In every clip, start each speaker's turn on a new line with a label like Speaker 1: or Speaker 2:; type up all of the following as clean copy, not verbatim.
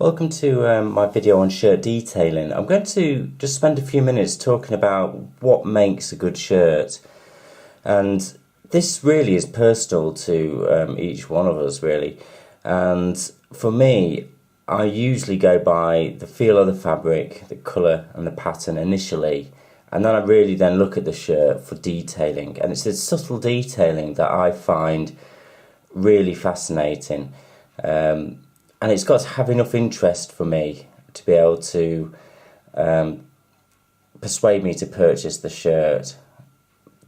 Speaker 1: Welcome to my video on shirt detailing. I'm going to just spend a few minutes talking about what makes a good shirt, and this really is personal to each one of us really. And for me, I usually go by the feel of the fabric, the colour and the pattern initially, and then I really then look at the shirt for detailing, and it's the subtle detailing that I find really fascinating. And it's got to have enough interest for me to be able to persuade me to purchase the shirt.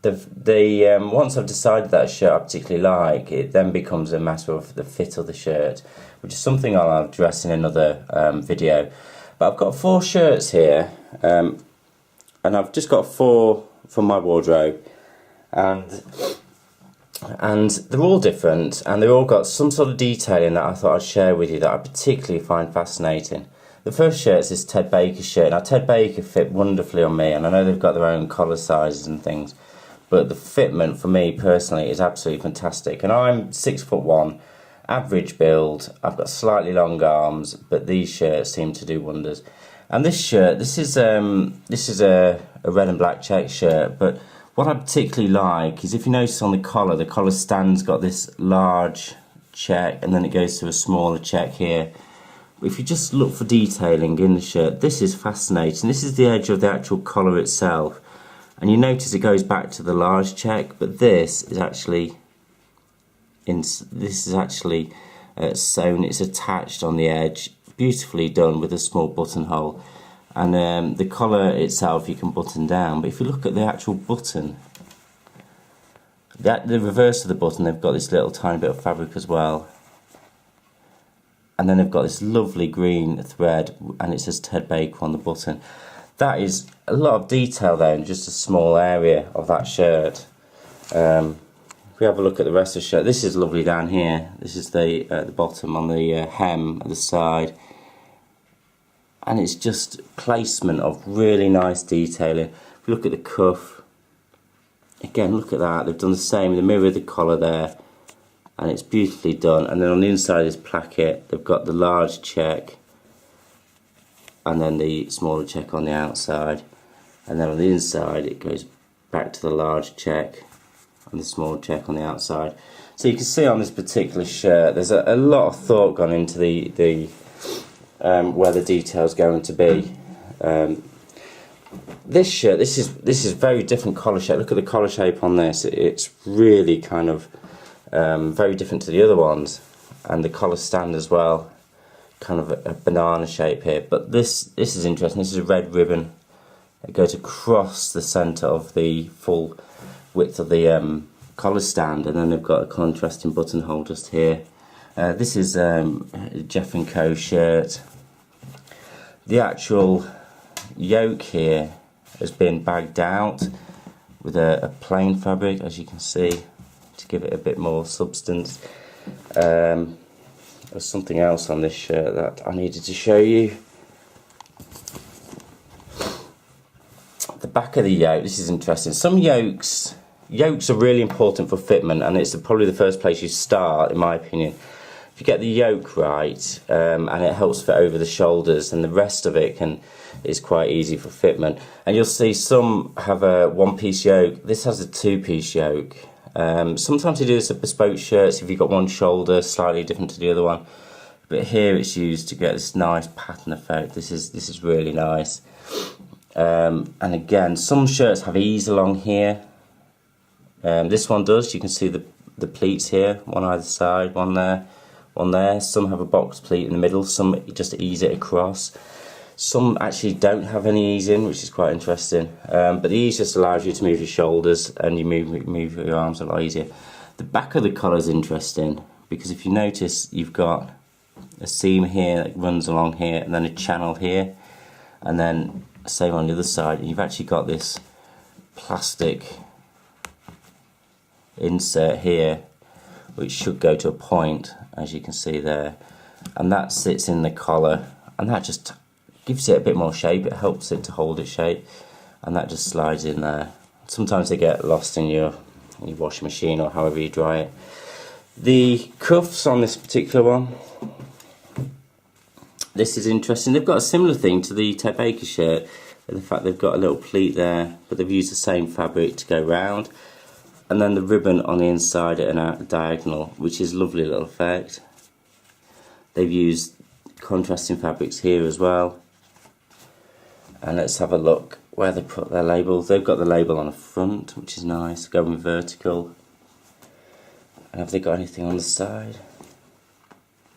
Speaker 1: Once I've decided that a shirt I particularly like, it then becomes a matter of the fit of the shirt, which is something I'll address in another video. But I've got 4 shirts here, and I've just got 4 from my wardrobe, and they're all different, and they've all got some sort of detailing that I thought I'd share with you that I particularly find fascinating. The first shirt is this Ted Baker shirt. Now, Ted Baker fit wonderfully on me, and I know they've got their own collar sizes and things, but the fitment for me personally is absolutely fantastic. And I'm 6'1", average build. I've got slightly long arms, but these shirts seem to do wonders. And this shirt, this is a red and black check shirt, but what I particularly like is, if you notice on the collar stand's got this large check and then it goes to a smaller check here. If you just look for detailing in the shirt, this is fascinating. This is the edge of the actual collar itself, and you notice it goes back to the large check, but this is actually sewn. It's attached on the edge, beautifully done with a small buttonhole. And the collar itself you can button down, but if you look at the actual button, the reverse of the button, they've got this little tiny bit of fabric as well, and then they've got this lovely green thread, and it says Ted Baker on the button. That is a lot of detail there in just a small area of that shirt. If we have a look at the rest of the shirt, this is lovely down here. This is the bottom on the hem at the side. And it's just placement of really nice detailing. If you look at the cuff, again, look at that. They've done the same. They mirror the collar there, and it's beautifully done. And then on the inside of this placket, they've got the large check, and then the smaller check on the outside. And then on the inside, it goes back to the large check and the small check on the outside. So you can see on this particular shirt, there's a lot of thought gone into where the detail's going to be. This shirt, this is very different collar shape. Look at the collar shape on this. It's really kind of very different to the other ones, and the collar stand as well, kind of a banana shape here. But this is interesting. This is a red ribbon. It goes across the centre of the full width of the collar stand, and then they've got a contrasting buttonhole just here. This is Jeff & Co shirt. The actual yoke here has been bagged out with a plain fabric, as you can see, to give it a bit more substance. There's something else on this shirt that I needed to show you. The back of the yoke, this is interesting. Some yokes are really important for fitment, and it's probably the first place you start, in my opinion. If you get the yoke right, and it helps fit over the shoulders, and the rest of it is quite easy for fitment. And you'll see some have a 1-piece yoke. This has a 2-piece yoke. Sometimes you do this at bespoke shirts if you've got one shoulder slightly different to the other one, but here it's used to get this nice pattern effect. This is really nice. And again, some shirts have ease along here. This one does. You can see the pleats here, one either side, one there. Some have a box pleat in the middle, some just ease it across. Some actually don't have any ease in, which is quite interesting. But the ease just allows you to move your shoulders, and you move your arms a lot easier. The back of the collar is interesting, because if you notice, you've got a seam here that runs along here, and then a channel here, and then same on the other side, and you've actually got this plastic insert here, which should go to a point, as you can see there, and that sits in the collar, and that just gives it a bit more shape. It helps it to hold its shape, and that just slides in there. Sometimes they get lost in your washing machine or however you dry it. The cuffs on this particular one This is interesting. They've got a similar thing to the Ted Baker shirt. The fact they've got a little pleat there, but they've used the same fabric to go round. And then the ribbon on the inside at an diagonal, which is a lovely little effect. They've used contrasting fabrics here as well. And let's have a look where they put their labels. They've got the label on the front, which is nice, going vertical. And have they got anything on the side?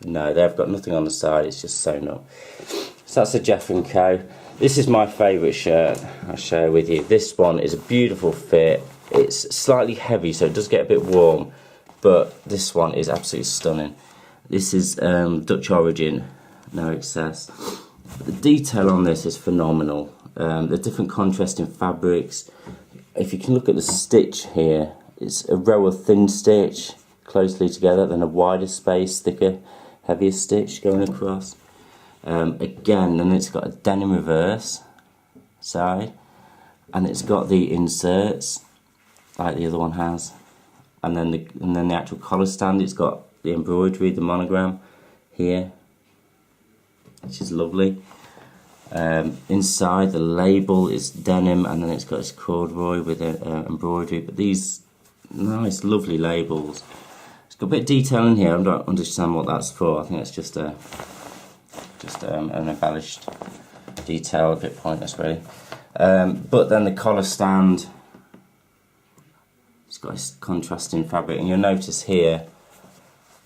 Speaker 1: No, they've got nothing on the side, it's just sewn up. So that's a Jeff & Co. This is my favourite shirt I'll share with you. This one is a beautiful fit. It's slightly heavy, so it does get a bit warm, but this one is absolutely stunning. This is Dutch origin, no excess. The detail on this is phenomenal. The different contrasting fabrics. If you can look at the stitch here, it's a row of thin stitch closely together, then a wider space, thicker, heavier stitch going across. Again, and it's got a denim reverse side, and it's got the inserts like the other one has, and then the actual collar stand. It's got the embroidery, the monogram here, which is lovely. Inside the label is denim, and then it's got its corduroy with embroidery. But these nice, lovely labels. It's got a bit of detail in here. I don't understand what that's for. I think it's just an embellished detail, a bit pointless really. But then the collar stand, it's got this contrasting fabric, and you'll notice here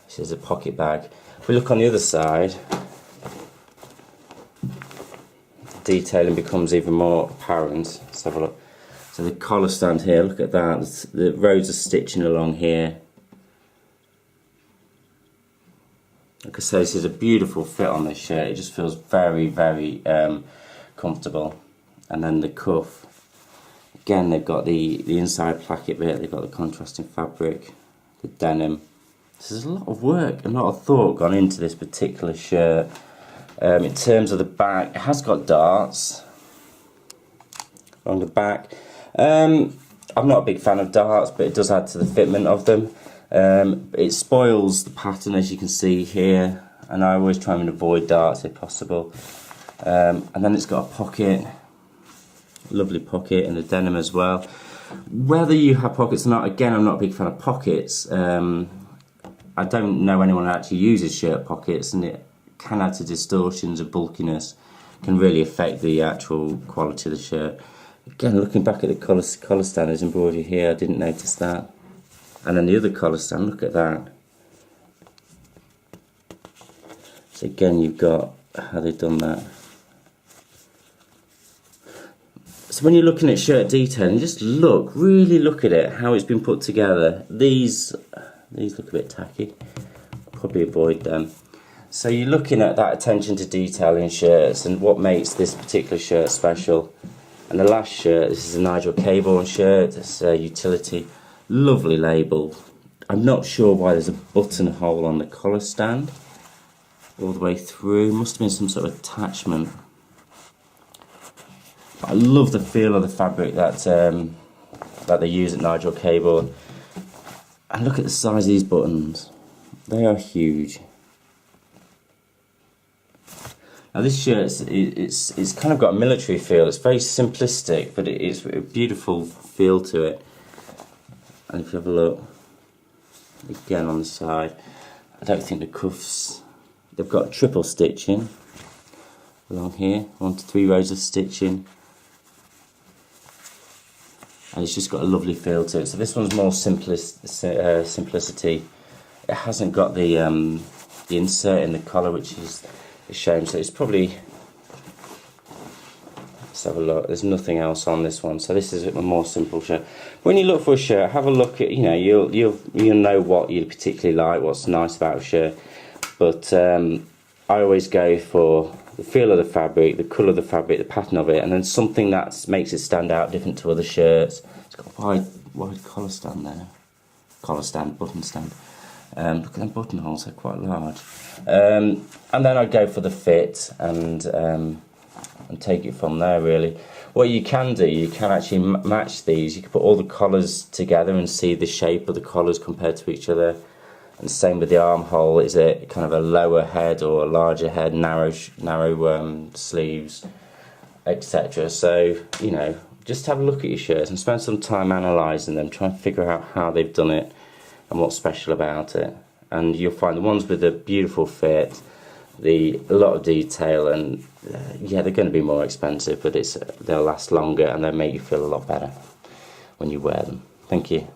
Speaker 1: this is a pocket bag. If we look on the other side, detailing becomes even more apparent. Let's have a look. So the collar stand here, look at that, the rows of stitching along here. Like I say, this is a beautiful fit on this shirt. It just feels very, very comfortable. And then the cuff, again, they've got the inside placket bit, they've got the contrasting fabric, the denim. So there's a lot of work, a lot of thought gone into this particular shirt. In terms of the back, it has got darts along the back. I'm not a big fan of darts, but it does add to the fitment of them. It spoils the pattern, as you can see here, and I always try and avoid darts if possible. And then it's got a pocket, lovely pocket, and the denim as well. Whether you have pockets or not, again, I'm not a big fan of pockets. I don't know anyone who actually uses shirt pockets, and it can add to distortions of bulkiness, can really affect the actual quality of the shirt. Again, looking back at the collar stand, there's embroidery here, I didn't notice that. And then the other collar stand, look at that. So again, you've got how they've done that. So when you're looking at shirt detailing, just look, really look at it, how it's been put together. These look a bit tacky, probably avoid them. So you're looking at that attention to detail in shirts and what makes this particular shirt special. And the last shirt, this is a Nigel Cabourn shirt, it's a utility, lovely label. I'm not sure why there's a buttonhole on the collar stand all the way through, must have been some sort of attachment. But I love the feel of the fabric that they use at Nigel Cabourn. And look at the size of these buttons, they are huge. Now this shirt, it's kind of got a military feel. It's very simplistic, but it's a beautiful feel to it. And if you have a look, again on the side, I don't think the cuffs, they've got triple stitching along here, 1 to 3 rows of stitching. And it's just got a lovely feel to it. So this one's more simplicity. It hasn't got the insert in the collar, which is a shame. So it's probably, let's have a look. There's nothing else on this one. So this is a more simple shirt. When you look for a shirt, have a look at, you'll know what you particularly like, what's nice about a shirt. But I always go for the feel of the fabric, the colour of the fabric, the pattern of it, and then something that makes it stand out different to other shirts. It's got a wide collar stand there. Collar stand, button stand. Look at them buttonholes, they're quite large. And then I go for the fit and take it from there really. What you can do, you can actually match these. You can put all the collars together and see the shape of the collars compared to each other. And same with the armhole. Is it kind of a lower head or a larger head, narrow sleeves, etc. So, you know, just have a look at your shirts and spend some time analysing them, try and figure out how they've done it and what's special about it. And you'll find the ones with a beautiful fit, a lot of detail, and yeah, they're going to be more expensive, but they'll last longer and they'll make you feel a lot better when you wear them. Thank you.